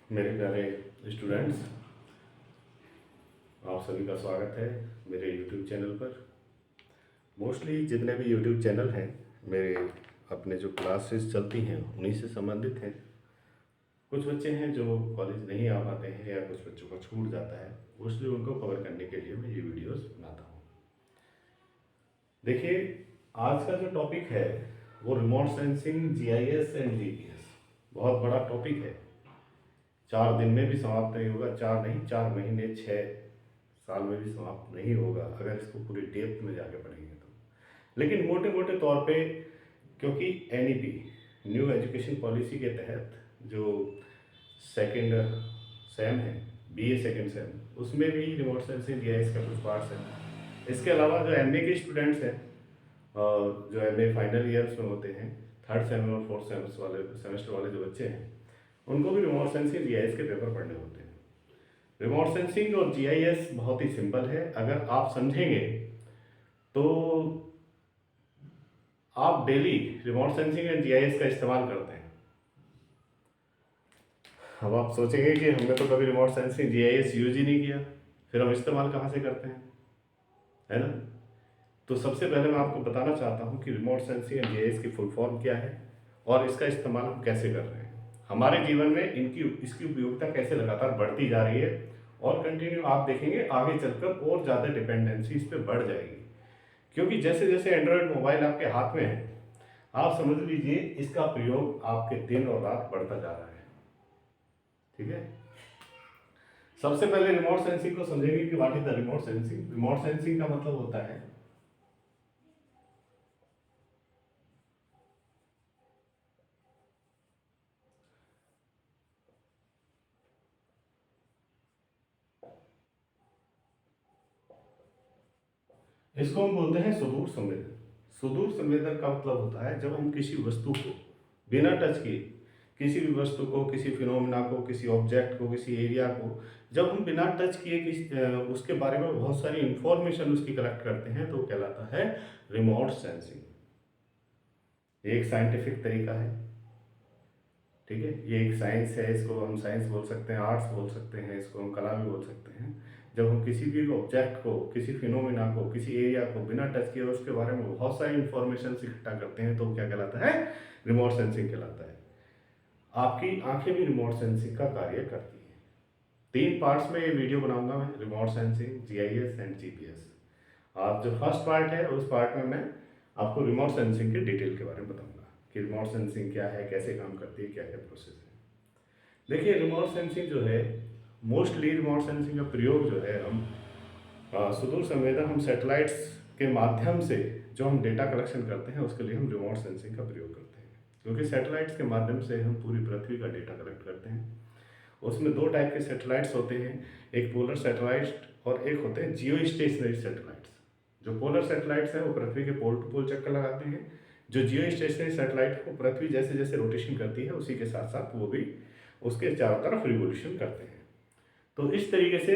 मेरे प्यारे स्टूडेंट्स, आप सभी का स्वागत है मेरे यूट्यूब चैनल पर। मोस्टली जितने भी यूट्यूब चैनल हैं मेरे अपने जो क्लासेस चलती हैं उन्हीं से संबंधित हैं। कुछ बच्चे हैं जो कॉलेज नहीं आ पाते हैं या कुछ बच्चों का छूट जाता है, मोस्टली उनको कवर करने के लिए मैं ये वीडियोस बनाता हूँ। देखिए, आज का जो टॉपिक है वो remote sensing, GIS and GPS. बहुत बड़ा टॉपिक है, 4 दिन में भी समाप्त नहीं होगा, 4 नहीं 4 महीने 6 साल में भी समाप्त नहीं होगा अगर इसको पूरी डेप्थ में जाके पढ़ेंगे तो। लेकिन मोटे मोटे तौर पे, क्योंकि एनईपी न्यू एजुकेशन पॉलिसी के तहत जो सेकंड सेम है, बीए सेकंड सेम, उसमें भी रिमोट सेंसिंग जीआईएस का कुछ पार्ट्स है। इसके अलावा जो एमए के स्टूडेंट्स हैं, जो एमए फाइनल ईयर्स में होते हैं, थर्ड सेम और फोर्थ सेमेस्टर वाले जो बच्चे हैं, उनको भी रिमोट सेंसिंग जीआईएस के पेपर पढ़ने होते हैं। रिमोट सेंसिंग और जीआईएस बहुत ही सिंपल है, अगर आप समझेंगे तो आप daily remote sensing and GIS का इस्तेमाल करते हैं। अब आप सोचेंगे कि हमने तो कभी रिमोट सेंसिंग जीआईएस यूज ही नहीं किया, फिर हम इस्तेमाल कहाँ से करते हैं, है ना। तो सबसे पहले मैं आपको बताना चाहता हूँ कि रिमोट सेंसिंग एंड जीआईएस की फुल फॉर्म क्या है और इसका इस्तेमाल हम कैसे कर रहे हैं। हमारे जीवन में इसकी उपयोगिता कैसे लगातार बढ़ती जा रही है और कंटिन्यू आप देखेंगे आगे चलकर और ज़्यादा डिपेंडेंसी इस पर बढ़ जाएगी। क्योंकि जैसे जैसे एंड्रॉयड मोबाइल आपके हाथ में है, आप समझ लीजिए इसका प्रयोग आपके दिन और रात बढ़ता जा रहा है। ठीक है, सबसे पहले रिमोट सेंसिंग को समझेंगे कि what is the remote sensing. Remote sensing का मतलब होता है इसको हम बोलते हैं सुदूर संवेदन। सुदूर संवेदन का मतलब होता है जब हम किसी वस्तु को बिना टच किए, किसी भी वस्तु को, किसी फिनोमिना को, किसी ऑब्जेक्ट को, किसी एरिया को जब हम बिना टच किए उसके बारे में बहुत सारी इंफॉर्मेशन उसकी कलेक्ट करते हैं तो कहलाता है रिमोट सेंसिंग। ये एक साइंटिफिक तरीका है। ठीक है, ये एक साइंस है, इसको हम साइंस बोल सकते हैं, आर्ट्स बोल सकते हैं, इसको हम कला भी बोल सकते हैं। जब हम किसी भी ऑब्जेक्ट को, किसी फिनोमिना को, किसी एरिया को बिना टच किए उसके बारे में बहुत सारी इंफॉर्मेशन इकट्ठा करते हैं तो क्या कहलाता है, रिमोट सेंसिंग कहलाता है। आपकी आंखें भी रिमोट सेंसिंग का कार्य करती हैं। 3 पार्ट्स में ये वीडियो बनाऊंगा मैं, remote sensing, GIS and GPS. आज जो फर्स्ट पार्ट है उस पार्ट में मैं आपको रिमोट सेंसिंग के डिटेल के बारे में बताऊंगा कि रिमोट सेंसिंग क्या है, कैसे काम करती है, क्या क्या प्रोसेस है। देखिए, रिमोट सेंसिंग जो है, मोस्टली रिमोट सेंसिंग का प्रयोग जो है हम सुदूर संवेदन, हम सैटेलाइट्स के माध्यम से जो हम डेटा कलेक्शन करते हैं उसके लिए हम रिमोट सेंसिंग का प्रयोग करते हैं। क्योंकि सैटेलाइट्स के माध्यम से हम पूरी पृथ्वी का डेटा कलेक्ट करते हैं। उसमें 2 टाइप के सैटेलाइट्स होते हैं, एक पोलर सैटेलाइट और एक होते हैं जियो स्टेशनरी सैटेलाइट्स। जो पोलर सैटेलाइट्स हैं वो पृथ्वी के पोल टू पोल चक्कर लगाते हैं। जो जियो स्टेशनरी सैटेलाइट को पृथ्वी जैसे जैसे रोटेशन करती है उसी के साथ साथ वो भी उसके चारों तरफ रिवोल्यूशन करते हैं। तो इस तरीके से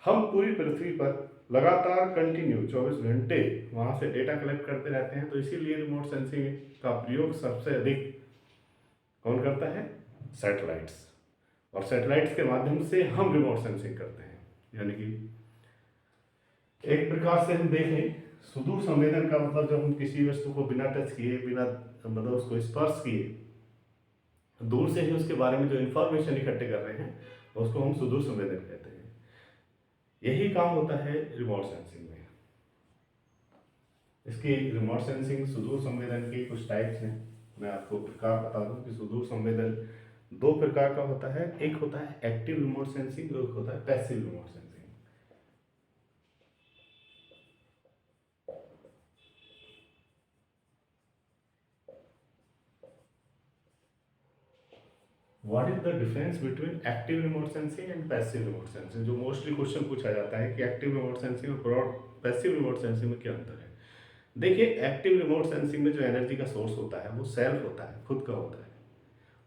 हम पूरी पृथ्वी पर लगातार कंटिन्यू 24 घंटे वहाँ से डेटा कलेक्ट करते रहते हैं। तो इसीलिए रिमोट सेंसिंग का प्रयोग सबसे अधिक कौन करता है, सैटेलाइट्स। और सैटेलाइट्स के माध्यम से हम रिमोट सेंसिंग करते हैं। यानी कि एक प्रकार से हम देखें, सुदूर संवेदन का मतलब जब हम किसी वस्तु को बिना टच किए, बिना मतलब उसको स्पर्श किए, दूर से ही उसके बारे में जो इंफॉर्मेशन इकट्ठे कर रहे हैं उसको हम सुदूर संवेदन कहते हैं। यही काम होता है रिमोट सेंसिंग में। इसकी रिमोट सेंसिंग, सुदूर संवेदन की कुछ टाइप्स हैं। मैं आपको प्रकार बता दूं कि सुदूर संवेदन 2 प्रकार का होता है। एक होता है एक्टिव रिमोट सेंसिंग और एक होता है passive remote sensing. What is the difference between active remote sensing and passive remote sensing. जो मोस्टली क्वेश्चन पूछा जाता है कि एक्टिव रिमोट सेंसिंग और पैसिव रिमोट सेंसिंग में क्या अंतर है। देखिए, एक्टिव रिमोट सेंसिंग में जो एनर्जी का सोर्स होता है वो सेल्फ होता है, खुद का होता है।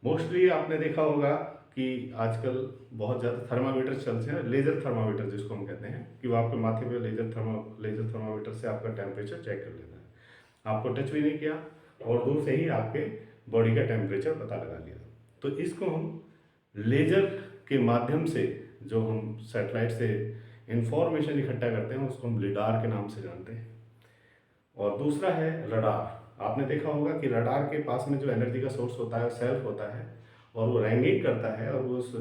मोस्टली आपने देखा होगा कि आजकल बहुत ज़्यादा थर्मामीटर चलते हैं, लेजर थर्मामीटर जिसको हम कहते हैं, कि वो आपके माथे पे लेजर थर्मामीटर से आपका टेम्परेचर चेक कर लेता है। आपको टच भी नहीं किया और दूर से ही आपके बॉडी का टेम्परेचर पता लगा लिया। तो इसको हम लेजर के माध्यम से जो हम सैटेलाइट से इंफॉर्मेशन इकट्ठा करते हैं उसको हम लिडार के नाम से जानते हैं। और दूसरा है रडार। आपने देखा होगा कि रडार के पास में जो एनर्जी का सोर्स होता है सेल्फ होता है, और वो रैंगिंग करता है, और वो उस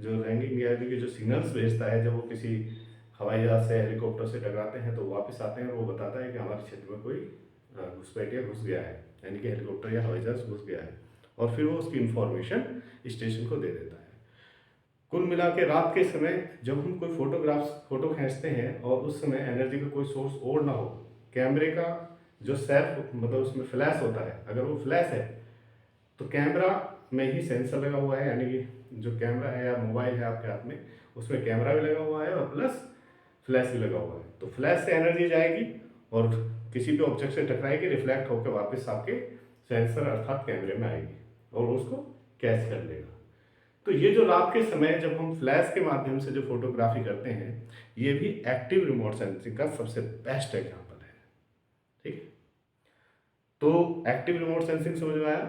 जो रैंगिंग यानी कि जो सिग्नल्स भेजता है, जब वो किसी हवाई जहाज से हेलीकॉप्टर से टकराते हैं तो वापस आते हैं और वो बताता है कि हमारे क्षेत्र में कोई घुसपैठिया घुस गया है, यानी कि हेलीकॉप्टर या हवाई जहाज घुस गया है, और फिर वो उसकी इंफॉर्मेशन स्टेशन को दे देता है। कुल मिला के रात के समय जब हम कोई फोटो खींचते हैं और उस समय एनर्जी का कोई सोर्स और ना हो, कैमरे का जो सेल्फ मतलब उसमें फ्लैश होता है, अगर वो फ्लैश है तो कैमरा में ही सेंसर लगा हुआ है, यानी कि जो कैमरा है या मोबाइल है आपके हाथ में उसमें कैमरा भी लगा हुआ है और प्लस फ्लैश भी लगा हुआ है। तो फ्लैश से एनर्जी जाएगी और किसी भी ऑब्जेक्ट से टकराएगी, रिफ्लेक्ट होकर वापस आपके सेंसर अर्थात कैमरे में आएगी और उसको कैच कर लेगा। तो ये जो रात के समय जब हम फ्लैश के माध्यम से जो फोटोग्राफी करते हैं, ये भी एक्टिव रिमोट सेंसिंग का सबसे बेस्ट एग्जाम्पल है। ठीक, तो एक्टिव रिमोट सेंसिंग समझ में आया।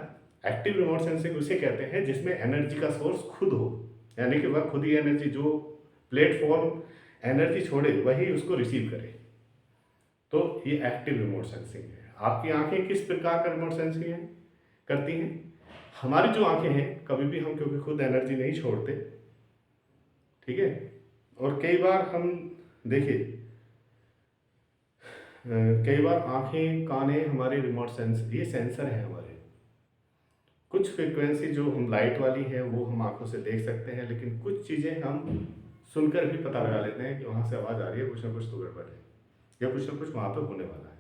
एक्टिव रिमोट सेंसिंग उसे कहते हैं जिसमें एनर्जी का सोर्स खुद हो, यानी कि वह खुद ही एनर्जी, जो प्लेटफॉर्म एनर्जी छोड़े वही उसको रिसीव करे, तो ये एक्टिव रिमोट सेंसिंग है। आपकी आंखें किस प्रकार का रिमोट सेंसिंग है करती हैं? हमारी जो आंखें हैं कभी भी हम क्योंकि खुद एनर्जी नहीं छोड़ते, ठीक है, और कई बार हम देखिए कई बार आंखें काने हमारे रिमोट सेंस ये सेंसर हैं हमारे। कुछ फ्रिक्वेंसी जो हम लाइट वाली है वो हम आंखों से देख सकते हैं, लेकिन कुछ चीज़ें हम सुनकर भी पता लगा लेते हैं कि वहाँ से आवाज़ आ रही है, कुछ ना कुछ तो गड़बड़ है या कुछ ना कुछ वहाँ पे होने वाला है।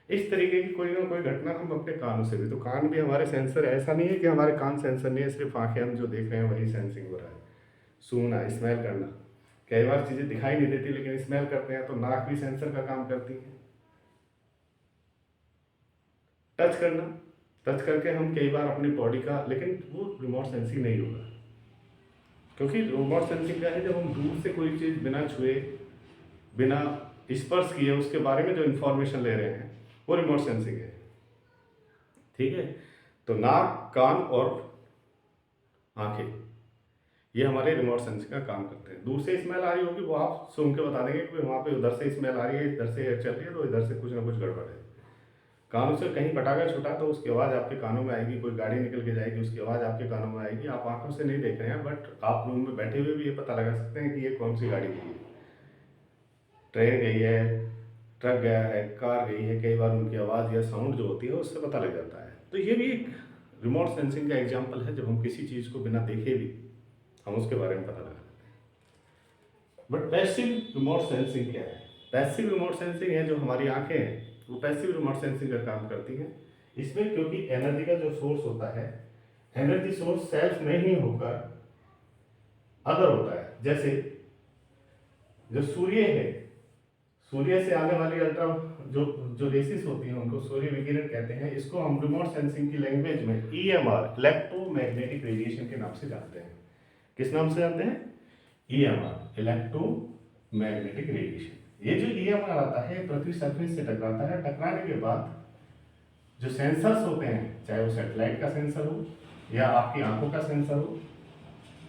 इस तरीके की कोई ना कोई घटना हम अपने कानों से भी, तो कान भी हमारे सेंसर, ऐसा नहीं है कि हमारे कान सेंसर नहीं है, सिर्फ आंखें हम जो देख रहे हैं वही सेंसिंग हो रहा है। सूंघना, स्मेल करना, कई बार चीज़ें दिखाई नहीं देती लेकिन स्मेल करते हैं, तो नाक भी सेंसर का काम करती है। टच करना, टच करके हम कई बार अपनी बॉडी का, लेकिन वो रिमोट सेंसिंग नहीं होगा, क्योंकि रिमोट सेंसिंग क्या है, जब हम दूर से कोई चीज़ बिना छुए बिना स्पर्श किए उसके बारे में जो इंफॉर्मेशन ले रहे हैं वो रिमोट सेंसिंग है। ठीक है, तो नाक, कान और आंखें ये हमारे रिमोट सेंसिंग का काम करते हैं। दूर से स्मेल आ रही होगी वो आप सूंघ के बता देंगे कि वहाँ पे उधर से स्मेल आ रही है, इधर से एयर चल रही है, तो इधर से कुछ ना कुछ गड़बड़ है। कानों से कहीं पटाखा छूटा तो उसकी आवाज़ आपके कानों में आएगी, कोई गाड़ी निकल के जाएगी उसकी आवाज़ आपके कानों में आएगी। आप आंखों से नहीं देख रहे हैं, बट आप रूम में बैठे हुए भी ये पता लगा सकते हैं कि ये कौन सी गाड़ी गई है, ट्रेन गई है, ट्रक गया है, कार गई है। कई बार उनकी आवाज़ या साउंड जो होती है उससे पता लग जाता है। तो ये भी एक रिमोट सेंसिंग का एग्जाम्पल है, जब हम किसी चीज़ को बिना देखे भी हम उसके बारे में पता लगा लेते हैं। बट पैसिव रिमोट सेंसिंग क्या है? पैसिव रिमोट सेंसिंग है जो हमारी आंखें हैं वो पैसिव रिमोट सेंसिंग का काम करती हैं। इसमें क्योंकि एनर्जी का जो सोर्स होता है, एनर्जी सोर्स सेल्फ में ही होकर अदर होता है। जैसे जो सूर्य है, सूर्य से आने वाली अल्ट्रा जो जो रेसिस होती हैं उनको सूर्य विकिरण कहते हैं। इसको हम रिमोट सेंसिंग की लैंग्वेज में EMR, इलेक्ट्रोमैग्नेटिक रेडिएशन के नाम से जानते हैं। किस नाम से जानते हैं? EMR, electromagnetic radiation. ये जो EMR आता है पृथ्वी सरफेस से टकराता है, टकराने के बाद जो सेंसर्स होते हैं, चाहे वो सैटेलाइट का सेंसर हो या आपकी आंखों का सेंसर हो,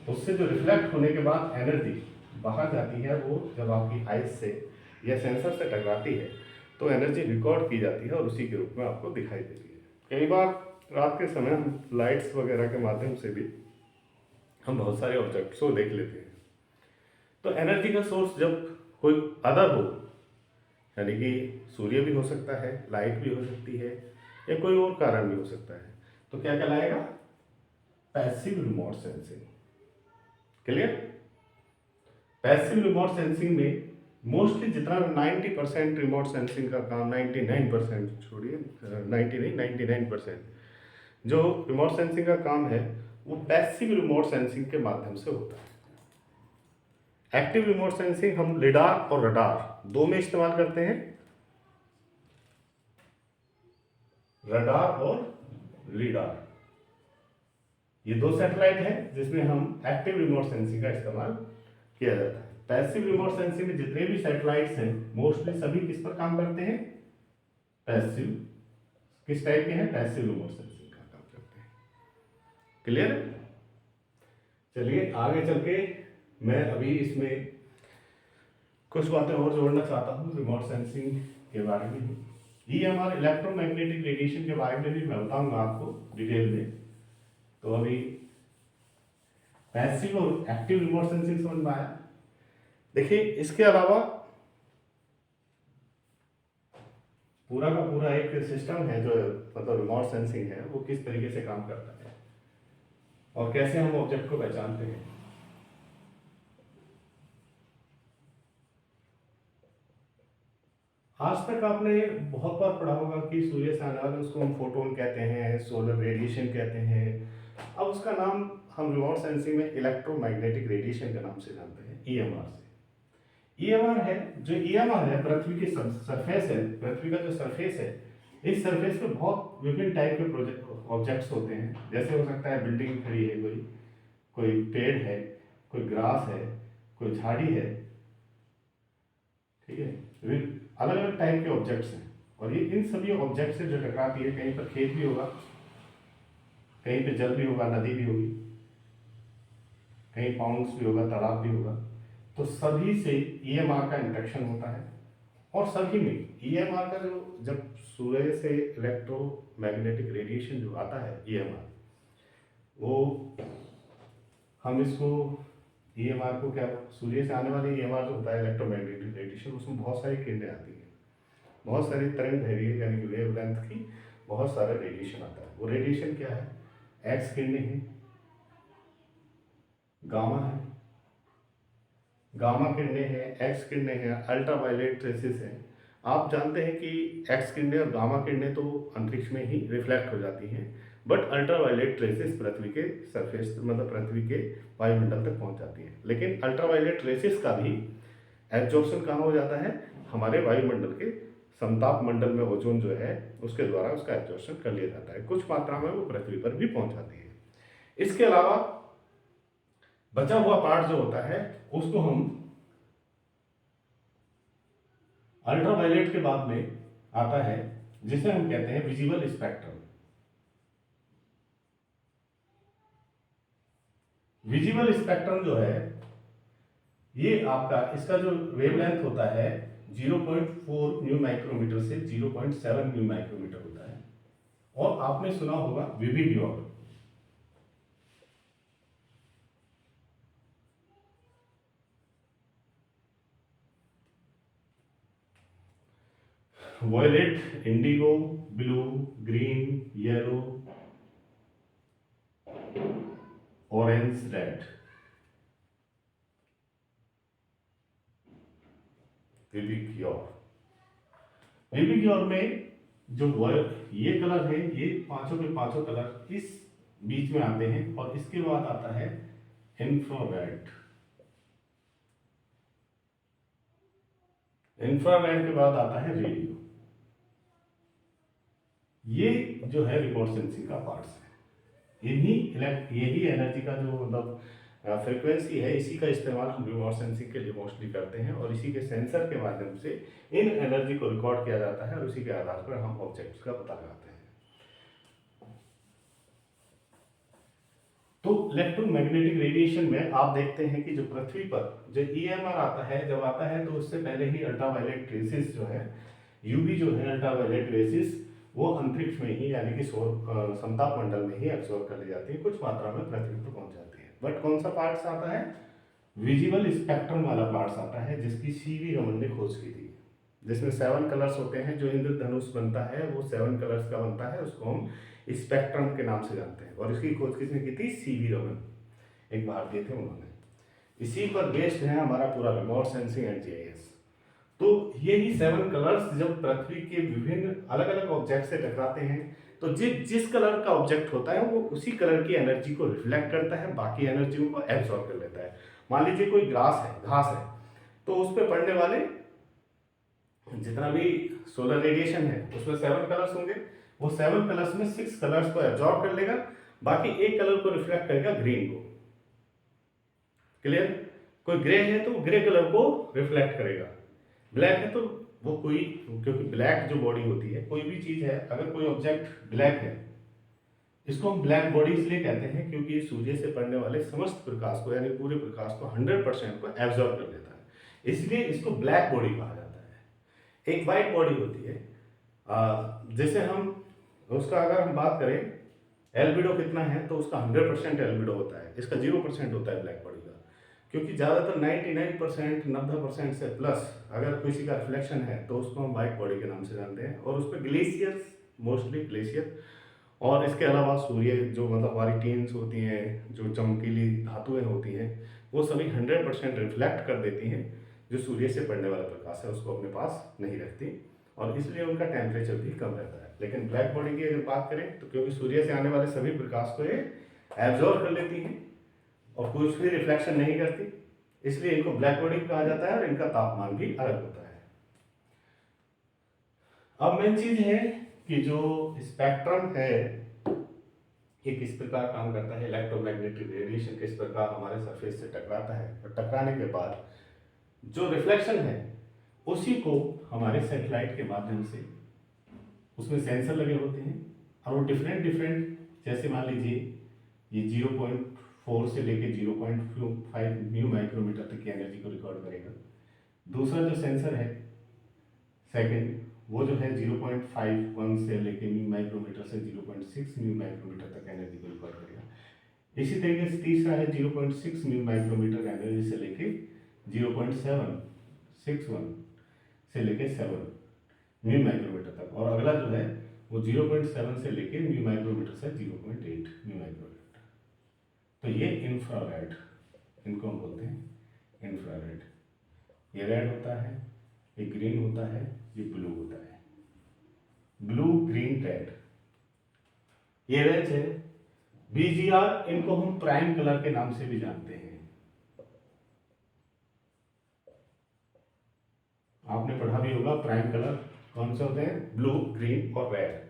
उससे जो रिफ्लेक्ट होने के बाद एनर्जी बाहर जाती है, वो जब आपकी आइज से या सेंसर से टकराती है तो एनर्जी रिकॉर्ड की जाती है और उसी के रूप में आपको दिखाई देती है। कई बार रात के समय हम लाइट्स वगैरह के माध्यम से भी हम बहुत सारे ऑब्जेक्ट्स को देख लेते हैं। तो एनर्जी का सोर्स जब कोई अदर हो, यानी कि सूर्य भी हो सकता है, लाइट भी हो सकती है या कोई और कारण भी हो सकता है, तो क्या कहलाएगा? Passive remote sensing. Clear? Passive remote sensing में मोस्टली जितना 90% रिमोट सेंसिंग का काम, 99% छोड़िए, 90 नहीं 99% जो रिमोट सेंसिंग का काम है वो पैसिव रिमोट सेंसिंग के माध्यम से होता है। एक्टिव रिमोट सेंसिंग हम लिडार और रडार दो में इस्तेमाल करते हैं, रडार और लीडार। ये दो सैटेलाइट है जिसमें हम एक्टिव रिमोट सेंसिंग का इस्तेमाल किया जाता है। पैसिव रिमोट सेंसिंग में जितने भी सैटेलाइट्स हैं मोस्टली सभी किस पर काम करते हैं? पैसिव। किस टाइप के हैं? पैसिव रिमोट सेंसिंग का काम करते हैं। क्लियर? चलिए आगे चल के मैं अभी इसमें कुछ बातें और जोड़ना चाहता हूँ रिमोट सेंसिंग के बारे में। ये हमारे इलेक्ट्रोमैग्नेटिक रेडिएशन के बारे में भी मैं बताऊंगा आपको डिटेल में। तो अभी पैसिव और एक्टिव रिमोट सेंसिंग समझ में आया। देखिए इसके अलावा पूरा का पूरा एक सिस्टम है जो मतलब रिमोट सेंसिंग है, वो किस तरीके से काम करता है और कैसे हम ऑब्जेक्ट को पहचानते हैं। आज तक आपने बहुत बार पढ़ा होगा कि सूर्य से आने वाले उसको हम फोटोन कहते हैं, सोलर रेडिएशन कहते हैं। अब उसका नाम हम रिमोट सेंसिंग में इलेक्ट्रोमैग्नेटिक रेडिएशन के नाम से जानते हैं, ईएमआर से। ईएमआर है जो ईएमआर है पृथ्वी की सरफेस है, पृथ्वी का जो सरफेस है, इस सरफेस पे बहुत विभिन्न टाइप के ऑब्जेक्ट्स होते हैं। जैसे हो सकता है बिल्डिंग खड़ी है, कोई पेड़ है, कोई ग्रास है, कोई झाड़ी है, ठीक है। अलग अलग टाइप के ऑब्जेक्ट्स हैं और ये इन सभी ऑब्जेक्ट से जो टकराती है, कहीं पर खेत भी होगा, कहीं पे जल भी होगा, नदी भी होगी, कहीं पाउंड्स भी होगा, तालाब भी होगा। तो सभी से ईएमआर का इंटरेक्शन होता है और सभी में ईएमआर का जो जब सूर्य से इलेक्ट्रोमैग्नेटिक रेडिएशन जो आता है ईएमआर, वो हम इसको ईएमआर को क्या, सूर्य से आने वाले ईएमआर जो होता है इलेक्ट्रोमैग्नेटिक रेडिएशन, उसमें बहुत सारी किरणें आती हैं, बहुत सारी तरंग दैर्घ्य यानी कि वेवलेंथ की बहुत सारा रेडिएशन आता है। वो रेडिएशन क्या है, एक्स किरणें हैं, गामा है, गामा किरणें हैं, एक्स किरणें हैं, अल्ट्रावायलेट रेसेस हैं। आप जानते हैं कि एक्स किरणें और गामा किरणें तो अंतरिक्ष में ही रिफ्लेक्ट हो जाती हैं, बट अल्ट्रावायलेट रेसेस पृथ्वी के सरफेस मतलब पृथ्वी के वायुमंडल तक पहुंच जाती हैं। लेकिन अल्ट्रावायलेट रेसेस का भी एब्जॉर्प्शन कहाँ हो जाता है, हमारे वायुमंडल के समताप मंडल में ओजोन जो है उसके द्वारा उसका एब्जॉर्प्शन कर लिया जाता है। कुछ मात्रा में वो पृथ्वी पर भी पहुंच जाती है। इसके अलावा बचा हुआ पार्ट जो होता है उसको हम अल्ट्रावायलेट के बाद में आता है जिसे हम कहते हैं विजिबल स्पेक्ट्रम। विजिबल स्पेक्ट्रम जो है ये आपका, इसका जो वेवलेंथ होता है 0.4 न्यू माइक्रोमीटर से 0.7 न्यू माइक्रोमीटर होता है। और आपने सुना होगा VIBGYOR. Violet, indigo, blue, green, yellow, orange, red. VIBGYOR, VIBGYOR में जो ये कलर है, ये पांचों के पांचों कलर इस बीच में आते हैं। और इसके बाद आता है इंफ्रारेड। इंफ्रारेड के बाद आता है रेडियो। ये जो है रिमोट सेंसिंग का पार्ट्स है। यही एनर्जी का जो मतलब फ्रीक्वेंसी है, इसी का इस्तेमाल हम रिमोट सेंसिंग के लिए मोस्टली करते हैं और इसी के सेंसर के माध्यम से इन एनर्जी को रिकॉर्ड किया जाता है और उसी के आधार पर हम ऑब्जेक्ट्स का पता लगाते हैं। तो इलेक्ट्रोमैग्नेटिक रेडिएशन में आप देखते हैं कि जो पृथ्वी पर जो ईएमआर आता है, जब आता है तो उससे पहले ही अल्ट्रावायलेट रेसेस जो है, यूवी जो है अल्ट्रावायलेट रेसेस, वो अंतरिक्ष में ही यानी कि समताप मंडल में ही एब्सॉर्ब कर ली जाती है, कुछ मात्रा में पृथ्वी पर पहुंच जाती है। बट कौन सा पार्ट्स आता है, विजिबल स्पेक्ट्रम वाला पार्ट्स आता है, जिसकी सीवी रमन ने खोज की थी, जिसमें 7 कलर्स होते हैं। जो इंद्रधनुष बनता है वो 7 कलर्स का बनता है, उसको हम स्पेक्ट्रम के नाम से जानते हैं। और इसकी खोज किसने की थी, सीवी रमन, एक भारतीय थे उन्होंने। इसी पर बेस्ड है हमारा पूरा रिमोट सेंसिंग एंड जीआईएस। तो यही 7 कलर्स जब पृथ्वी के विभिन्न अलग अलग ऑब्जेक्ट से टकराते हैं, तो जिस कलर का ऑब्जेक्ट होता है वो उसी कलर की एनर्जी को रिफ्लेक्ट करता है, बाकी एनर्जी को एब्सॉर्ब कर लेता है। मान लीजिए कोई ग्रास है, घास है, तो उस पर पड़ने वाले जितना भी सोलर रेडिएशन है उसमें 7 कलर्स होंगे। वो 7 कलर्स में 6 कलर्स को एब्जॉर्ब कर लेगा, बाकी एक कलर को रिफ्लेक्ट करेगा, ग्रीन को। क्लियर? कोई ग्रे है तो ग्रे कलर को रिफ्लेक्ट करेगा, ब्लैक है तो वो कोई, क्योंकि ब्लैक जो बॉडी होती है, कोई भी चीज है, अगर कोई ऑब्जेक्ट ब्लैक है इसको हम ब्लैक बॉडी इसलिए कहते हैं क्योंकि ये सूर्य से पड़ने वाले समस्त प्रकाश को यानी पूरे प्रकाश को 100% को एब्जॉर्ब कर लेता है, इसलिए इसको ब्लैक बॉडी कहा जाता है। एक वाइट बॉडी होती है, जैसे हम उसका अगर हम बात करें एल्बिडो कितना है तो उसका 100% एल्बिडो होता है, इसका 0% होता है ब्लैक बॉडी का, क्योंकि ज़्यादातर 99% 90% से प्लस अगर किसी का रिफ्लेक्शन है तो उसको हम वाइट बॉडी के नाम से जानते हैं। और उस पर ग्लेशियर्स, मोस्टली ग्लेशियर, और इसके अलावा सूर्य जो मतलब हमारी टीन्स होती हैं, जो चमकीली धातुएं होती हैं, वो सभी 100% रिफ्लेक्ट कर देती हैं, जो सूर्य से पड़ने वाला प्रकाश है उसको अपने पास नहीं रखती, और इसलिए उनका टेम्परेचर भी कम रहता है। लेकिन ब्लैक बॉडी की अगर बात करें तो क्योंकि सूर्य से आने वाले सभी प्रकाश को ये एब्जॉर्ब कर लेती हैं और कुछ भी रिफ्लेक्शन नहीं करती, इसलिए इनको ब्लैक बॉडी कहा जाता है और इनका तापमान भी अलग होता है। अब मेन चीज है कि जो स्पेक्ट्रम है ये किस प्रकार काम करता है, इलेक्ट्रोमैग्नेटिक रेडिएशन किस प्रकार हमारे सरफेस से टकराता है, और टकराने के बाद जो रिफ्लेक्शन है उसी को हमारे सैटेलाइट के माध्यम से, उसमें सेंसर लगे होते हैं और वो डिफरेंट डिफरेंट, जैसे मान लीजिए ये 0.4 से लेके 0.5 न्यू माइक्रोमीटर तक की एनर्जी को रिकॉर्ड करेगा। दूसरा जो सेंसर है सेकंड, वो जो है 0.51 से लेके न्यू माइक्रोमीटर से 0.6 न्यू माइक्रोमीटर तक एनर्जी को रिकॉर्ड करेगा। इसी तरीके से तीसरा है 0.6 न्यू माइक्रोमीटर एनर्जी से लेके 0.761 से लेके 7 न्यू माइक्रोमीटर तक, और अगला जो है वो 0.7 से लेके न्यू माइक्रोमीटर से 0.8 न्यू माइक्रोमीटर। तो ये इंफ्रारेड, इनको हम बोलते हैं इंफ्रारेड। ये रेड होता है, ये ग्रीन होता है, ये ब्लू होता है, ब्लू ग्रीन रेड, ये रेंज है। बीजीआर, इनको हम प्राइम कलर के नाम से भी जानते हैं। आपने पढ़ा भी होगा प्राइम कलर कौन से होते हैं, ब्लू, ग्रीन और रेड।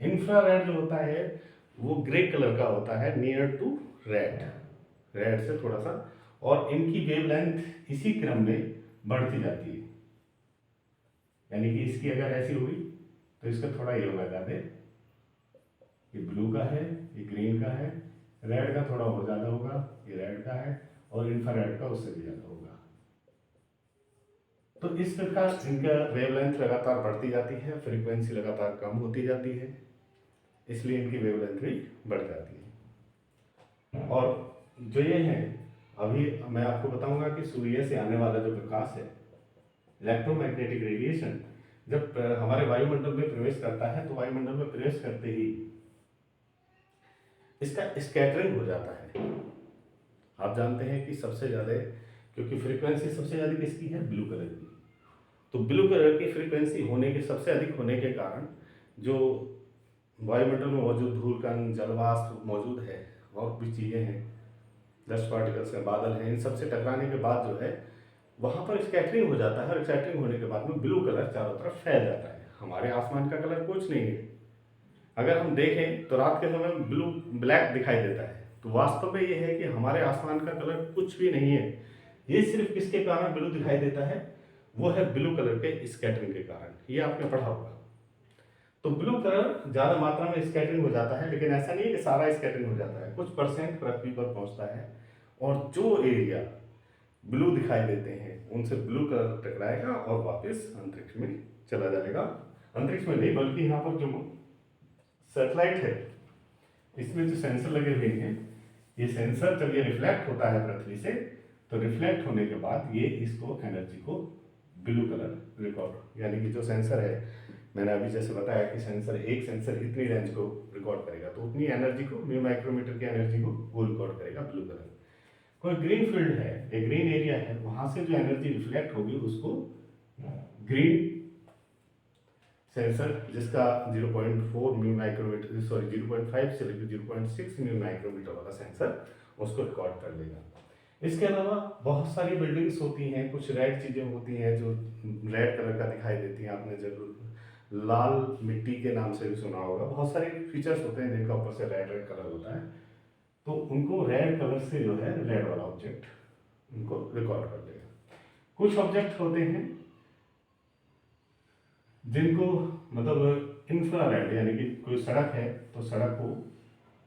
इंफ्रारेड जो होता है वो ग्रे कलर का होता है, नियर टू रेड, रेड से थोड़ा सा, और इनकी वेवलेंथ इसी क्रम में बढ़ती जाती है, यानी कि इसकी अगर ऐसी हुई तो इसका थोड़ा ये होगा ज़्यादा, ये ब्लू का है, ये ग्रीन का है, रेड का थोड़ा और ज़्यादा होगा, ये रेड का है, और इंफ्रारेड का उससे भी ज़्यादा होगा। तो इस प्रकार इनका वेवलेंथ लगातार बढ़ती जाती है, फ्रीक्वेंसी लगातार कम होती जाती है, इसलिए इनकी वेवलेंथ भी बढ़ जाती है। और जो ये है, अभी मैं आपको बताऊंगा कि सूर्य से आने वाला जो प्रकाश है, इलेक्ट्रोमैग्नेटिक रेडिएशन, जब हमारे वायुमंडल में प्रवेश करता है तो वायुमंडल में प्रवेश करते ही इसका स्कैटरिंग हो जाता है। आप जानते हैं कि सबसे ज़्यादा, क्योंकि फ्रीक्वेंसी सबसे ज़्यादा किसकी है, ब्लू कलर की, तो ब्लू कलर की फ्रीक्वेंसी होने के सबसे अधिक होने के कारण जो वायुमंडल में मौजूद धूल कण, जलवाष्प मौजूद है, और भी चीज़ें हैं, डस्ट पार्टिकल्स हैं, बादल हैं, इन सबसे टकराने के बाद जो है वहाँ पर स्कैटरिंग हो जाता है, और स्कैटरिंग होने के बाद में ब्लू कलर चारों तरफ फैल जाता है। हमारे आसमान का कलर कुछ नहीं है, अगर हम देखें तो रात के समय ब्लू ब्लैक दिखाई देता है, तो वास्तव में ये है कि हमारे आसमान का कलर कुछ भी नहीं है, ये सिर्फ किसके कारण ब्लू दिखाई देता है, वो है ब्लू कलर के स्कैटरिंग के कारण। ये आपने पढ़ा होगा। तो ब्लू कलर ज़्यादा मात्रा में स्कैटरिंग हो जाता है, लेकिन ऐसा नहीं है कि सारा स्कैटरिंग हो जाता है, कुछ परसेंट पृथ्वी पर पहुंचता है, और जो एरिया ब्लू दिखाई देते हैं उनसे ब्लू कलर टकराएगा और वापस अंतरिक्ष में चला जाएगा। अंतरिक्ष में नहीं, बल्कि यहाँ पर जो सैटेलाइट है, इसमें जो सेंसर लगे हुए हैं, ये सेंसर जब ये रिफ्लेक्ट होता है पृथ्वी से, तो रिफ्लेक्ट होने के बाद ये इसको एनर्जी को ब्लू कलर रिकॉर्ड, यानी कि जो सेंसर है, मैंने अभी जैसे बताया कि सेंसर, एक सेंसर इतनी रेंज को रिकॉर्ड करेगा, तो उतनी एनर्जी को, न्यू माइक्रोमीटर की एनर्जी को वो रिकॉर्ड करेगा ब्लू कलर। कोई ग्रीन फील्ड है, एक ग्रीन एरिया है, वहां से जो एनर्जी रिफ्लेक्ट होगी उसको ग्रीन सेंसर, जिसका 0.4 न्यू माइक्रोमीटर, सॉरी 0.5 से लेकर 0.6 न्यू माइक्रोमीटर वाला सेंसर उसको रिकॉर्ड कर लेगा। इसके अलावा बहुत सारी बिल्डिंग्स होती हैं, कुछ रेड चीज़ें होती हैं जो रेड कलर का दिखाई देती हैं, आपने जरूर लाल मिट्टी के नाम से भी सुना होगा। बहुत सारे फीचर्स होते हैं जिनका ऊपर से रेड रेड कलर होता है, तो उनको रेड कलर से जो है रेड वाला ऑब्जेक्ट उनको रिकॉर्ड कर देगा। कुछ ऑब्जेक्ट होते हैं जिनको मतलब इंफ्रारेड, यानी कि कोई सड़क है तो सड़क को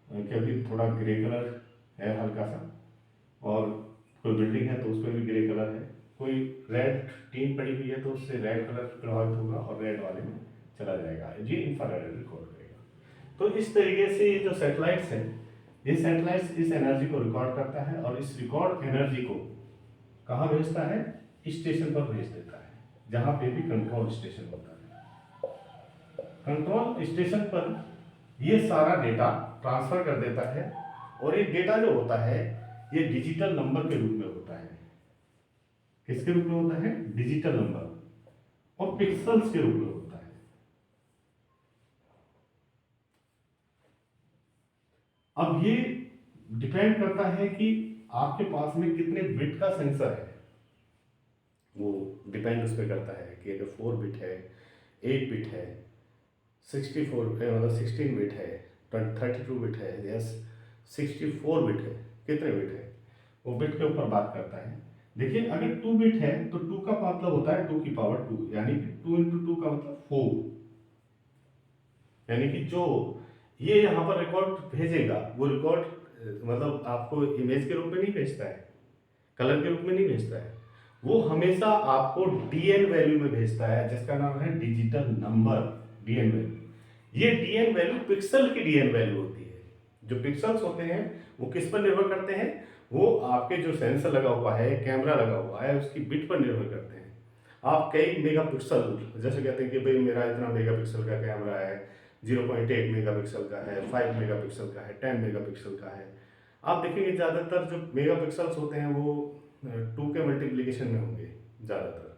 क्योंकि थोड़ा ग्रे कलर है हल्का सा, और कोई बिल्डिंग है तो उस पर भी ग्रे कलर है, कोई रेड टीन पड़ी हुई है तो उससे रेड कलर प्रभावित होगा और रेड वाले में चला जाएगा, ये इंफ्रारेड रिकॉर्ड करेगा। तो इस तरीके से ये जो सैटेलाइट्स है, ये सैटेलाइट्स इस एनर्जी को रिकॉर्ड करता है और इस रिकॉर्ड एनर्जी को कहाँ भेजता है, स्टेशन पर भेज देता है, जहाँ पे भी कंट्रोल स्टेशन होता है। कंट्रोल स्टेशन पर ये सारा डेटा ट्रांसफर कर देता है, और ये डेटा जो होता है ये डिजिटल नंबर के रूप में होता है। किसके रूप में होता है, डिजिटल नंबर, और पिक्सल्स के रूप में होता है। अब ये डिपेंड करता है कि आपके पास में कितने बिट का सेंसर है, वो डिपेंड उस पर करता है कि अगर 4 बिट है, 8 बिट है, 64 मतलब 16 बिट है, 32 बिट है, या 64 बिट है, कितने बिट है, वो बिट के ऊपर बात करता है। देखिए अगर 2 बिट है तो 2 का मतलब होता है 2 की पावर 2, यानी कि 2 इंटू 2 का मतलब 4, यानी कि जो ये यहाँ पर रिकॉर्ड भेजेगा वो रिकॉर्ड मतलब आपको इमेज के रूप में नहीं भेजता है, कलर के रूप में नहीं भेजता है, वो हमेशा आपको डीएन वैल्यू में भेजता है, जिसका नाम है डिजिटल नंबर, डीएन वैल्यू। ये डीएन वैल्यू पिक्सल की डीएन वैल्यू होती है। जो पिक्सल्स होते हैं वो किस पर निर्भर करते हैं, वो आपके जो सेंसर लगा हुआ है, कैमरा लगा हुआ है, उसकी बिट पर निर्भर करते हैं। आप कई मेगापिक्सल, जैसे कहते हैं कि भाई मेरा इतना मेगापिक्सल का कैमरा है, 0.8 मेगापिक्सल का है, 5 मेगापिक्सल का है, 10 मेगापिक्सल का है। आप देखेंगे ज़्यादातर जो मेगापिक्सल्स होते हैं वो 2 के मल्टीप्लिकेशन में होंगे ज़्यादातर,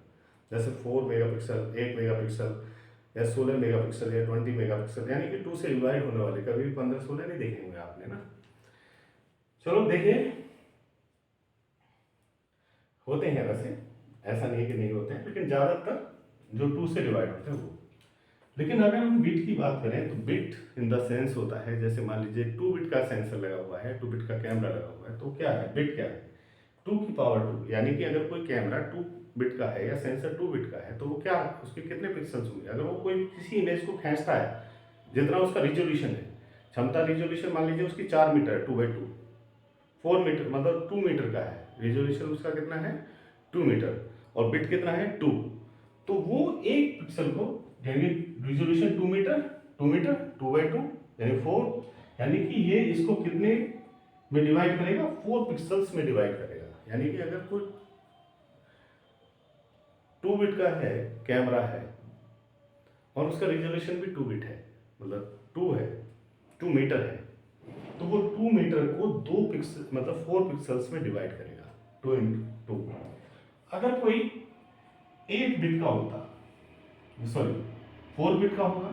जैसे 4 मेगापिक्सल, 8 मेगापिक्सल, या 16 मेगापिक्सल, या 20 मेगापिक्सल, यानी कि 2 से डिवाइड होने वाले, कभी 15-16 नहीं देखे होंगे आपने ना। चलो देखिए, होते हैं वैसे, ऐसा नहीं है कि नहीं होते हैं, लेकिन ज़्यादातर जो 2 से डिवाइड होते हैं वो। लेकिन अगर हम बिट की बात करें तो बिट इन द सेंस होता है, जैसे मान लीजिए 2 बिट का सेंसर लगा हुआ है, 2 बिट का कैमरा लगा हुआ है, तो क्या है, बिट क्या है, 2 की पावर 2, यानी कि अगर कोई कैमरा 2 बिट का है या सेंसर 2 बिट का है तो वो क्या, उसके कितने पिक्सल्स होंगे। अगर वो कोई किसी इमेज को खींचता है, जितना उसका रिजोल्यूशन है, क्षमता रिजोल्यूशन मान लीजिए उसकी 4 मीटर है, 2x2, 4 मीटर मतलब 2 मीटर का है, रिजोल्यूशन उसका कितना है, 2 मीटर, और बिट कितना है 2, तो वो एक पिक्सल को, यानी रिजोल्यूशन 2 मीटर 2x2 यानी 4, यानी कि ये इसको कितने में डिवाइड करेगा, 4 पिक्सल्स में डिवाइड करेगा। यानी कि अगर कोई 2 बिट का है कैमरा है और उसका रिजोल्यूशन भी 2 बिट है, मतलब 2 है, 2 मीटर है, तो वो 2 मीटर को 2 पिक्सल मतलब 4 पिक्सल्स में डिवाइड करेगा, 2 इंटू 2। अगर कोई 8 बिट का होता, सॉरी 4 बिट का होगा,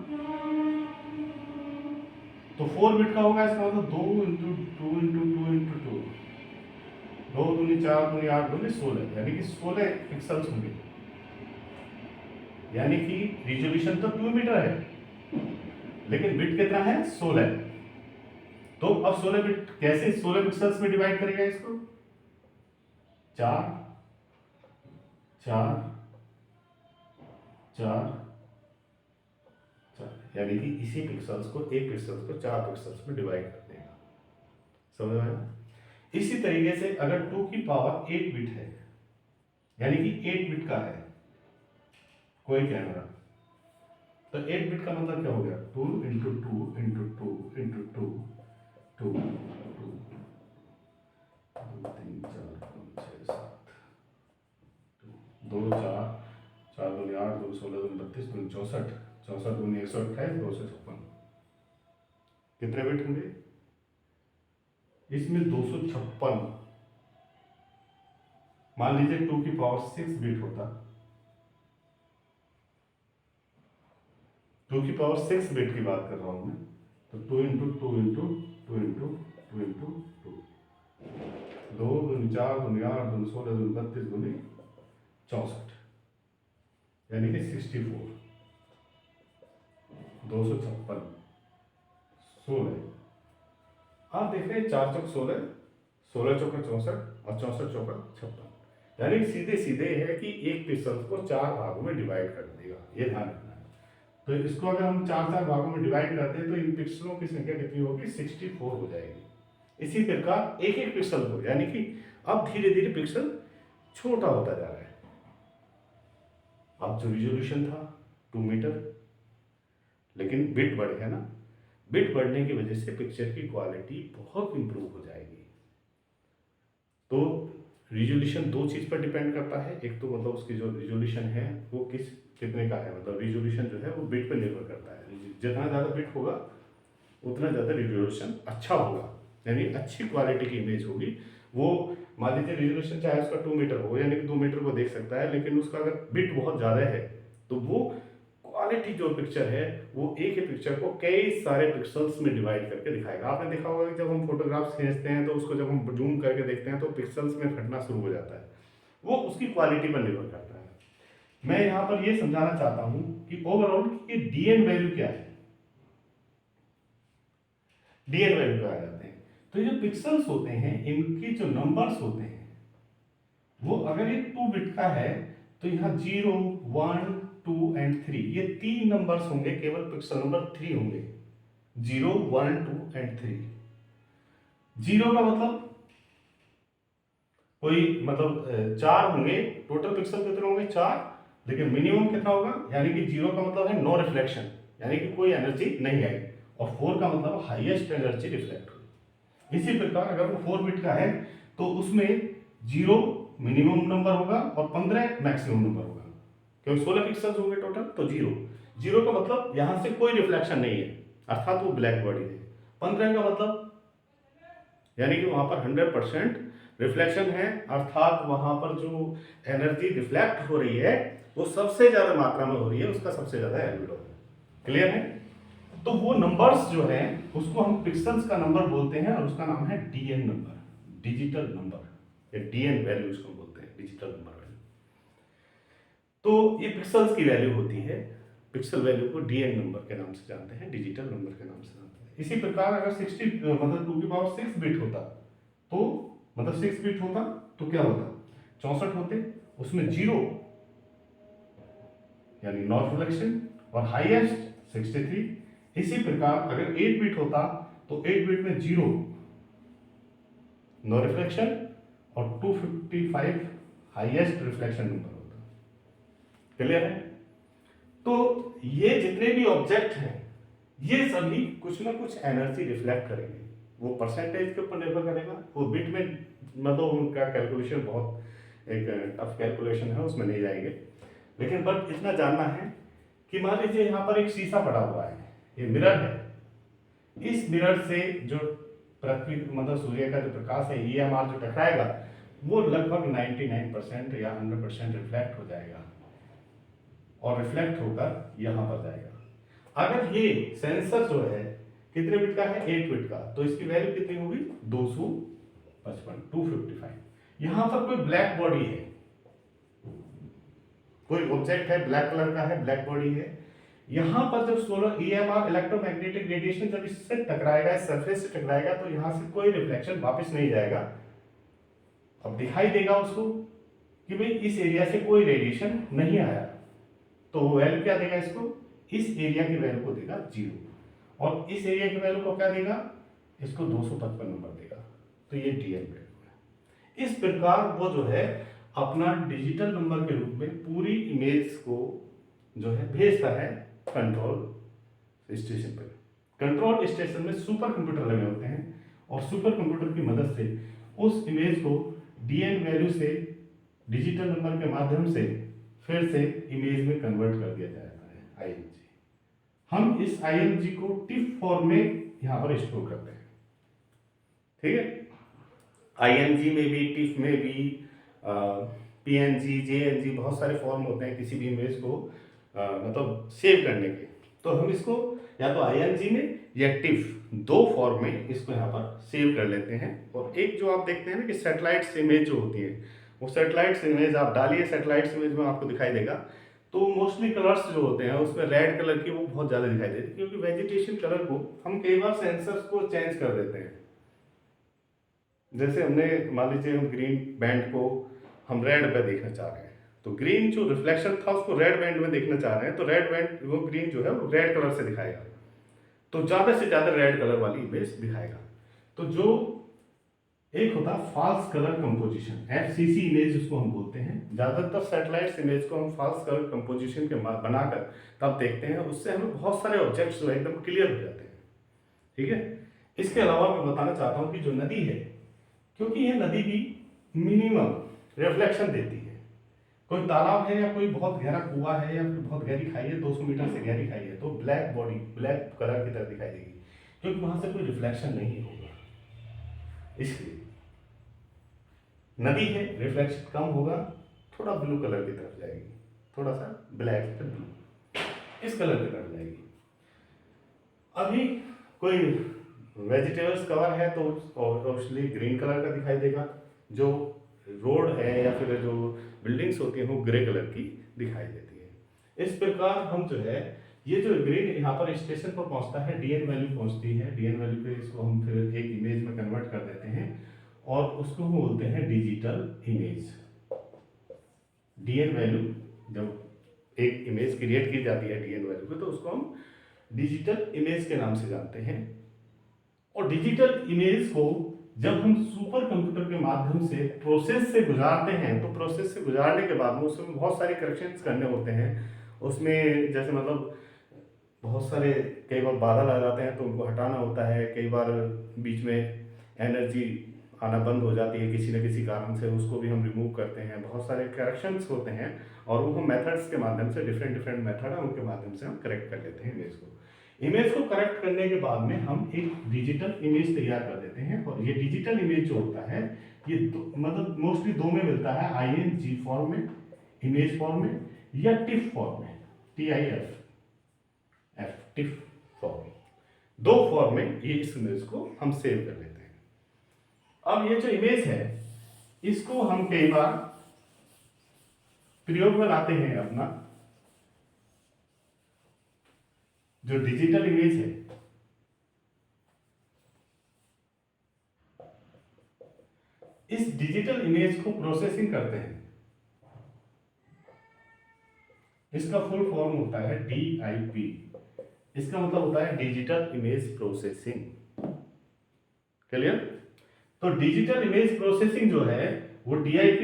तो 4 बिट का होगा, इसका मतलब 2 इंटू 2 इंटू 2 इंटू 2, 2 दूनी 4 दूनी 8 दूनी 16, यानी कि 16 पिक्सल्स होंगे, यानी कि रिजोल्यूशन तो 2 मीटर है लेकिन बिट कितना है, 16। तो अब 16 बिट कैसे 16 पिक्सल्स में डिवाइड करेगा इसको, 4 4 4 4, यानी कि इसी पिक्सल्स को, एक पिक्सल्स को 4 पिक्सल्स में डिवाइड कर देगा। समझ में आया। इसी तरीके से अगर 2 की पावर 8 बिट है, यानी कि 8 बिट का है कोई कैमरा, तो 8 बिट का मतलब क्या हो गया, 2 इंटू 2 इंटू 2 इंटू 2 2 2 3 4 5 6 7 2 4 4 दूनी 8 2 16 2 32 2 64 64 दूनी 128 256, कितने बिट होंगे इसमें, 256। मान लीजिए 2 की पावर 6 बिट होता, 2 की पावर 6 बिट की बात कर रहा हूं मैं, तो 2 इंटू 2 इंटू 2 इंटू 2 इंटू 2, 2 दूनी 4 दूनी 8 दूनी 16 दूनी 32 दूनी 64, यानी कि 64, 256, 16। आप देख रहे हैं 4 चौक 16, 16 चौका 64 और 64 चौका 56, यानी सीधे सीधे है कि एक पिक्सल को 4 भागों में डिवाइड कर देगा, ये ध्यान रखना है। तो इसको अगर हम चार चार भागों में डिवाइड करते हैं तो इन पिक्सलों की संख्या कितनी होगी, 64 हो जाएगी। इसी प्रकार एक एक पिक्सल को, यानी कि अब धीरे धीरे पिक्सल छोटा होता जा रहा है। अब जो रिजोल्यूशन था 2 मीटर, लेकिन बिट बढ़ गया ना, बिट बढ़ने की वजह से पिक्चर की क्वालिटी बहुत इंप्रूव हो जाएगी। तो रिजोल्यूशन दो चीज़ पर डिपेंड करता है, एक तो मतलब उसकी जो रिजोल्यूशन है वो कितने का है, मतलब रिजोल्यूशन जो है वो बिट पर निर्भर करता है। जितना ज़्यादा बिट होगा उतना ज़्यादा रिजोल्यूशन अच्छा होगा, यानी अच्छी क्वालिटी की इमेज होगी। वो मान लीजिए रिजोल्यूशन चाहे उसका 2 मीटर हो, यानी कि 2 मीटर को देख सकता है, लेकिन उसका अगर बिट बहुत ज़्यादा है तो वो क्वालिटी जो पिक्चर है वो एक ही पिक्चर को कई सारे पिक्सल्स में डिवाइड करके दिखाएगा। आपने देखा होगा कि जब हम फोटोग्राफ्स खींचते हैं तो उसको जब हम जूम करके देखते हैं तो पिक्सल्स में फटना शुरू हो जाता है। वो उसकी क्वालिटी पर निर्भर करता है। मैं यहाँ पर ये समझाना चाहता हूँ कि ओवरऑल ये डीएन वैल्यू क्या है। डीएन वैल्यू पे आ जाते हैं। तो ये जो पिक्सल्स होते हैं इनकी जो नंबर्स होते हैं वो अगर ये 2 बिट का है तो यहाँ 0, 1, 2 एंड 3 ये 3 नंबर्स होंगे, केवल पिक्सल नंबर 3 होंगे। 0, 1, 2 एंड 3। 0 का मतलब कोई मतलब 4 होंगे, टोटल पिक्सल कितने होंगे 4, लेकिन मिनिमम कितना होगा, यानी कि 0 का मतलब है नो रिफ्लेक्शन, यानी कि कोई एनर्जी नहीं आई, और 4 का मतलब हाईएस्ट एनर्जी रिफ्लेक्ट हुई। इसी प्रकार अगर वो 4 बिट का है तो उसमें 0 मिनिमम नंबर होगा और 15 मैक्सिमम नंबर होगा, क्योंकि 16 पिक्सल्स होंगे टोटल। तो 0 का मतलब यहां से कोई रिफ्लेक्शन नहीं है, अर्थात वो ब्लैक बॉडी है। 15 का मतलब यानी कि वहां पर 100% रिफ्लेक्शन है, अर्थात वहां पर जो एनर्जी रिफ्लेक्ट हो रही है वो सबसे ज्यादा मात्रा में हो रही है, उसका सबसे ज्यादा एल्बिडो है। क्लियर है? तो वो नंबर्स जो है उसको हम पिक्सल्स का नंबर बोलते हैं और उसका नाम है डीएन नंबर, डिजिटल नंबर, या डीएन वैल्यू इसको बोलते हैं, डिजिटल नंबर वैल्यू। तो ये पिक्सल्स की वैल्यू होती है, पिक्सल वैल्यू को डीएन नंबर के नाम से जानते हैं, डिजिटल नंबर के नाम से जानते हैं। इसी प्रकार अगर 60 मतलब 2 की पावर 6 बिट होता तो मतलब 6 बिट होता तो क्या होता, 64 होते, उसमें 0 यानी नॉन रिफ्लेक्शन और हाईएस्ट 63। इसी प्रकार अगर 8 बिट होता तो 8 बिट में 0 नो रिफ्लेक्शन और 255 हाईएस्ट रिफ्लेक्शन नंबर होता। क्लियर है? तो ये जितने भी ऑब्जेक्ट हैं ये सभी कुछ ना कुछ एनर्जी रिफ्लेक्ट करेंगे। वो परसेंटेज के ऊपर निर्भर करेगा, वो बिट में मतलब उनका कैलकुलेशन बहुत एक टफ कैलकुलेशन है, उसमें नहीं जाएंगे। लेकिन बट इतना जानना है कि मान लीजिए यहाँ पर एक शीशा पड़ा हुआ है, ये मिरर है। इस मिरर से जो पृथ्वी मतलब सूर्य का जो प्रकाश है ईएमआर जो टकराएगा वो लगभग 99% या 100% रिफ्लेक्ट हो जाएगा और रिफ्लेक्ट होकर यहाँ पर जाएगा। अगर ये सेंसर जो है कितने बिट का है, 8 बिट का, तो इसकी वैल्यू कितनी होगी 255, 255। यहाँ पर कोई ब्लैक बॉडी है, कोई ऑब्जेक्ट है ब्लैक कलर का है, ब्लैक बॉडी है। यहां पर जब सोलर ईएमआर इलेक्ट्रोमैग्नेटिक रेडिएशन जब इससे टकराएगा, सरफेस से टकराएगा, तो यहां से कोई रिफ्लेक्शन वापस नहीं जाएगा। अब दिखाई देगा उसको कि भाई इस एरिया से कोई रेडिएशन नहीं आया, तो वो वैल्यू क्या देगा इसको, इस एरिया की वैल्यू को देगा 0, और इस एरिया की वैल्यू को क्या देगा, इसको 255 नंबर देगा। तो ये डीएन वैल्यू है। इस प्रकार वो जो है अपना डिजिटल नंबर के रूप में पूरी इमेज को जो है भेजता है कंट्रोल स्टेशन पर। कंट्रोल स्टेशन में सुपर कंप्यूटर लगे होते हैं और सुपर कंप्यूटर की मदद से उस इमेज को डीएन वैल्यू से डिजिटल नंबर के माध्यम से फिर से इमेज में कन्वर्ट कर दिया जाता है, आईएमजी। हम इस आईएमजी को टिफ फॉर्म में यहां पर स्टोर करते हैं। ठीक है? आईएमजी में भी, टिफ में भी, पीएनजी, जेएनजी, बहुत सारे फॉर्म होते हैं किसी भी इमेज को मतलब सेव करने के। तो हम इसको या तो आईएनजी में या टिफ, दो फॉर्म में इसको यहाँ पर सेव कर लेते हैं। और एक जो आप देखते हैं ना कि सैटेलाइट्स इमेज जो होती है, वो सैटेलाइट्स इमेज आप डालिए, सैटेलाइट्स इमेज में आपको दिखाई देगा। तो मोस्टली कलर्स जो होते हैं उसमें रेड कलर की वो बहुत ज़्यादा दिखाई देती है, क्योंकि वेजिटेशन कलर को हम कई बार सेंसर्स को चेंज कर देते हैं। जैसे हमने मान लीजिए हम ग्रीन बैंड को हम रेड पे देखना चाह रहे हैं, तो ग्रीन जो रिफ्लेक्शन था उसको रेड बैंड में देखना चाह रहे हैं, तो रेड बैंड वो ग्रीन जो है वो रेड कलर से दिखाएगा, तो ज़्यादा से ज़्यादा रेड कलर वाली इमेज दिखाएगा। तो जो एक होता है false colour composition, FCC image उसको हम बोलते हैं। ज़्यादातर सैटेलाइट्स इमेज को हम फॉल्स कलर कंपोजिशन के बनाकर तब देखते हैं, उससे हमें बहुत सारे ऑब्जेक्ट्स जो है एकदम क्लियर हो जाते हैं। ठीक है, इसके अलावा मैं बताना चाहता हूँ कि जो नदी है, क्योंकि ये नदी भी मिनिमम रिफ्लेक्शन देती है, कोई तालाब है या कोई बहुत गहरा कुआं है या फिर बहुत गहरी खाई है, 200 मीटर से गहरी खाई है, तो ब्लैक बॉडी ब्लैक कलर की तरह दिखाई देगी, क्योंकि वहां से कोई रिफ्लेक्शन नहीं होगा। इसलिए नदी है, रिफ्लेक्शन कम होगा, थोड़ा ब्लू कलर की तरफ जाएगी, थोड़ा सा ब्लैक से ब्लू इस कलर की तरफ जाएगी। अभी कोई वेजिटेबल्स कवर है तो ऑब्वियसली ग्रीन कलर का दिखाई देगा, जो रोड है या फिर जो बिल्डिंग्स होती हैं वो ग्रे कलर की दिखाई देती है। इस प्रकार हम जो है ये जो ग्रीन यहाँ पर स्टेशन पर पहुँचता है, डीएन वैल्यू पहुँचती है, डीएन वैल्यू पे इसको हम फिर एक इमेज में कन्वर्ट कर देते हैं और उसको हम बोलते हैं डिजिटल इमेज। डीएन वैल्यू जब एक इमेज क्रिएट की जाती है डीएन वैल्यू पे, तो उसको हम डिजिटल इमेज के नाम से जानते हैं। और डिजिटल इमेज को जब हम सुपर कंप्यूटर के माध्यम से प्रोसेस से गुजारते हैं, तो प्रोसेस से गुजारने के बाद में उसमें बहुत सारे करेक्शंस करने होते हैं। उसमें जैसे मतलब बहुत सारे कई बार बादल आ जाते हैं तो उनको हटाना होता है, कई बार बीच में एनर्जी आना बंद हो जाती है किसी न किसी कारण से, उसको भी हम रिमूव करते हैं। बहुत सारे करेक्शंस होते हैं और वो हम मेथड्स के माध्यम से, डिफरेंट डिफरेंट मेथड है उनके माध्यम से हम करेक्ट कर लेते हैं इमेज को। इमेज को करेक्ट करने के बाद में हम एक डिजिटल इमेज तैयार कर देते हैं। और ये डिजिटल इमेज जो होता है ये मतलब मोस्टली दो में मिलता है, ING फॉर्म में, इमेज फॉर्म में, या टिफ फॉर्म में, टिफ फॉर्म, दो फॉर्म में ये इस इमेज को हम सेव कर लेते हैं। अब ये जो इमेज है इसको हम कई बार प्रयोग में लाते हैं। अपना जो डिजिटल इमेज है, इस डिजिटल इमेज को प्रोसेसिंग करते हैं। इसका फुल फॉर्म होता है DIP, इसका मतलब होता है डिजिटल इमेज प्रोसेसिंग। क्लियर? तो डिजिटल इमेज प्रोसेसिंग जो है वो DIP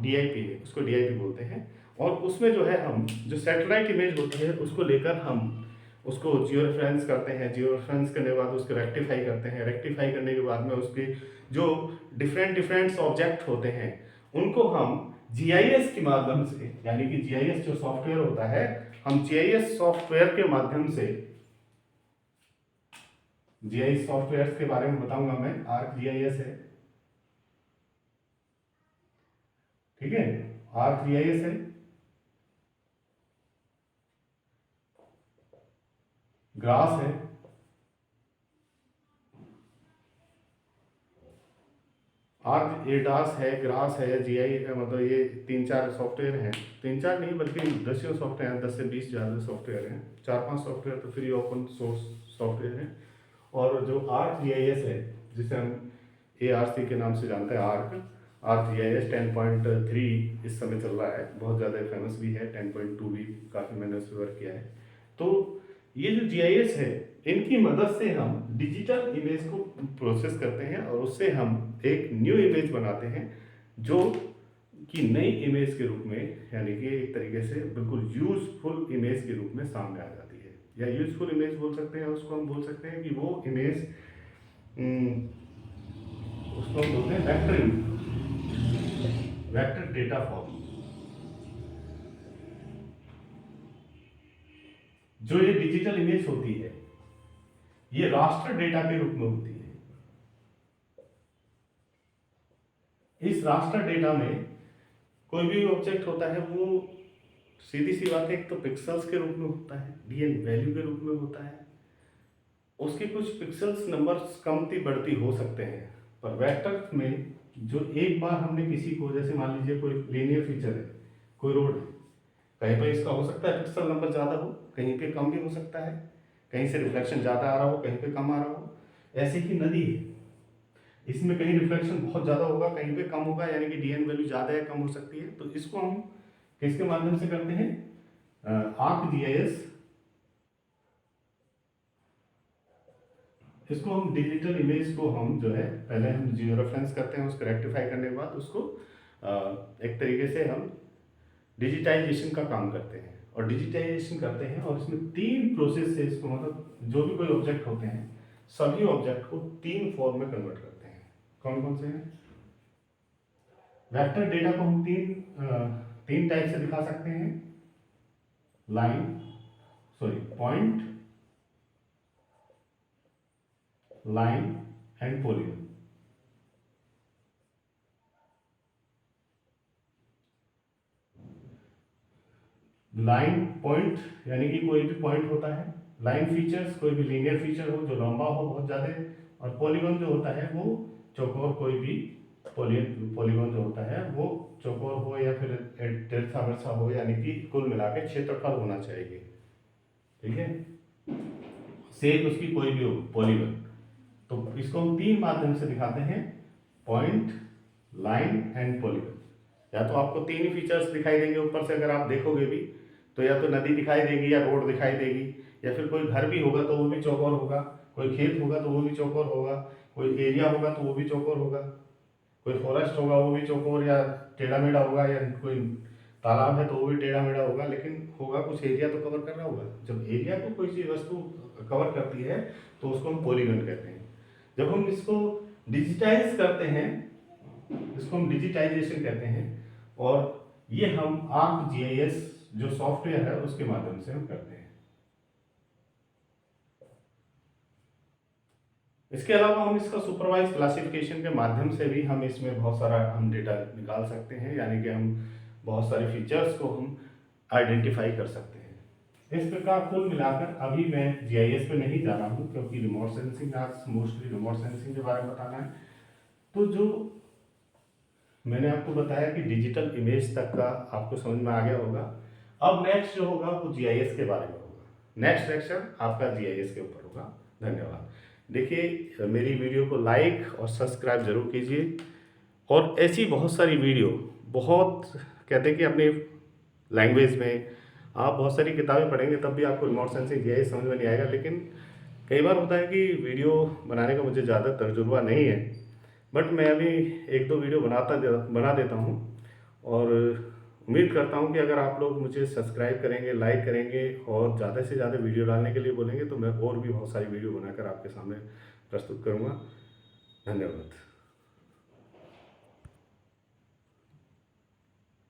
है, उसको DIP बोलते हैं। और उसमें जो है हम जो सैटेलाइट इमेज होती है उसको लेकर हम उसको जियो रेफरेंस करते हैं, जियो रेफरेंस करने के बाद उसको रेक्टिफाई करते हैं, रेक्टिफाई करने के बाद में उसके जो डिफरेंट ऑब्जेक्ट होते हैं उनको हम GIS के माध्यम से, यानी कि GIS जो सॉफ्टवेयर होता है, हम GIS सॉफ्टवेयर के माध्यम से, GIS सॉफ्टवेयर के बारे में बताऊंगा मैं, ArcGIS है, ठीक है, ArcGIS है, ग्रास है, ArcAdas है, ग्रास है, GI मतलब ये 3-4 सॉफ्टवेयर हैं, 3-4 नहीं बल्कि दसियों सॉफ्टवेयर हैं, 10 से 20 ज़्यादा सॉफ्टवेयर हैं, 4-5 सॉफ्टवेयर तो फ्री ओपन सोर्स सॉफ्टवेयर हैं। और जो ArcGIS है जिसे हम ARC के नाम से जानते हैं, ArcGIS 10.3 इस समय चल रहा है, बहुत ज़्यादा फेमस भी है, 10.2 भी काफ़ी मैंने उस पर वर्क किया है। तो ये जो GIS है इनकी मदद से हम डिजिटल इमेज को प्रोसेस करते हैं और उससे हम एक न्यू इमेज बनाते हैं जो कि नई इमेज के रूप में, यानी कि एक तरीके से बिल्कुल यूजफुल इमेज के रूप में सामने आ जाती है, या यूजफुल इमेज बोल सकते हैं उसको, हम बोल सकते हैं कि वो इमेज उसको हम बोलते हैं वेक्टर डेटा फॉर्म। जो ये डिजिटल इमेज होती है ये रास्टर डेटा के रूप में होती है। इस रास्टर डेटा में कोई भी ऑब्जेक्ट होता है वो सीधी सी बात है, एक तो पिक्सल्स के रूप में होता है, डीएन वैल्यू के रूप में होता है, उसके कुछ पिक्सल्स नंबर्स कमती बढ़ती हो सकते हैं। पर वेक्टर में जो एक बार हमने किसी को, जैसे मान लीजिए कोई लीनियर फीचर है, कोई रोड है, कहीं पर इसका हो सकता है पिक्सल नंबर ज़्यादा हो, कहीं पे कम भी हो सकता है, कहीं से रिफ्लेक्शन ज़्यादा आ रहा हो, कहीं पे कम आ रहा हो। ऐसे ही नदी है, इसमें कहीं रिफ्लेक्शन बहुत ज़्यादा होगा, कहीं पे कम होगा, यानी कि डीएन वैल्यू ज़्यादा या कम हो सकती है। तो इसको हम किसके माध्यम से करते हैं? ArcGIS। इसको हम डिजिटल इमेज को हम जो है पहले हम जियो रेफरेंस करते हैं, उसको रेक्टिफाई करने के बाद उसको एक तरीके से हम डिजिटाइजेशन का काम करते हैं और डिजिटाइजेशन करते हैं। और इसमें 3 प्रोसेस से इसको मतलब जो भी कोई ऑब्जेक्ट होते हैं सभी ऑब्जेक्ट को 3 फॉर्म में कन्वर्ट करते हैं। कौन कौन से हैं? वेक्टर डेटा को हम तीन टाइप से दिखा सकते हैं, point, line and polygon. Line point यानी कि कोई भी पॉइंट होता है, लाइन फीचर्स कोई भी लीनियर फीचर हो जो लंबा हो बहुत ज़्यादा, और पॉलीगन जो होता है वो चौकोर, कोई भी पॉलीगन जो होता है वो चौकोर हो या फिर तिरछा हो, यानी कि कुल मिला के क्षेत्रफल होना चाहिए। ठीक है, शेप उसकी कोई भी हो पॉलीगन। तो इसको हम 3 माध्यम से दिखाते हैं, पॉइंट, लाइन एंड पॉलीगन। या तो आपको 3 ही फीचर्स दिखाई देंगे ऊपर से, अगर आप देखोगे भी तो या तो नदी दिखाई देगी या रोड दिखाई देगी, या फिर कोई घर भी होगा तो वो भी चौकोर होगा, कोई खेत होगा तो वो भी चौकोर होगा, कोई एरिया होगा तो वो भी चौकोर होगा, कोई फॉरेस्ट होगा वो भी चौकोर या टेढ़ा मेढ़ा होगा, या कोई तालाब है तो वो भी टेढ़ा मेढ़ा होगा, लेकिन होगा कुछ एरिया तो कवर कर रहा होगा। जब एरिया को कोई चीज़ वस्तु कवर करती है तो उसको हम पॉलीगन कहते हैं। जब हम इसको डिजिटाइज करते हैं, इसको हम डिजिटाइजेशन कहते हैं, और ये हम ArcGIS जो सॉफ्टवेयर है उसके माध्यम से हम करते हैं। इसके अलावा हम इसका सुपरवाइज क्लासिफिकेशन के माध्यम से भी हम इसमें बहुत सारा हम डेटा निकाल सकते हैं, यानी कि हम बहुत सारे फीचर्स को हम आइडेंटिफाई कर सकते हैं। इस प्रकार कुल मिलाकर अभी मैं GIS पे नहीं जा रहा हूँ क्योंकि रिमोट सेंसिंग, आज मोस्टली रिमोट सेंसिंग के बारे में बताना है। तो जो मैंने आपको बताया कि डिजिटल इमेज तक का आपको समझ में आ गया होगा। अब नेक्स्ट जो होगा वो GIS के बारे में होगा। नेक्स्ट लेक्चर आपका GIS के ऊपर होगा। धन्यवाद। देखिए, मेरी वीडियो को लाइक और सब्सक्राइब जरूर कीजिए, और ऐसी बहुत सारी वीडियो, बहुत कहते हैं कि अपनी लैंग्वेज में आप बहुत सारी किताबें पढ़ेंगे तब भी आपको रिमोट सेंसिंग GIS समझ में नहीं आएगा। लेकिन कई बार होता है कि वीडियो बनाने का मुझे ज़्यादा तजुर्बा नहीं है, बट मैं अभी 1-2 वीडियो बना देता हूँ, और उम्मीद करता हूँ कि अगर आप लोग मुझे सब्सक्राइब करेंगे, लाइक करेंगे और ज़्यादा से ज़्यादा वीडियो डालने के लिए बोलेंगे तो मैं और भी बहुत सारी वीडियो बनाकर आपके सामने प्रस्तुत करूँगा। धन्यवाद।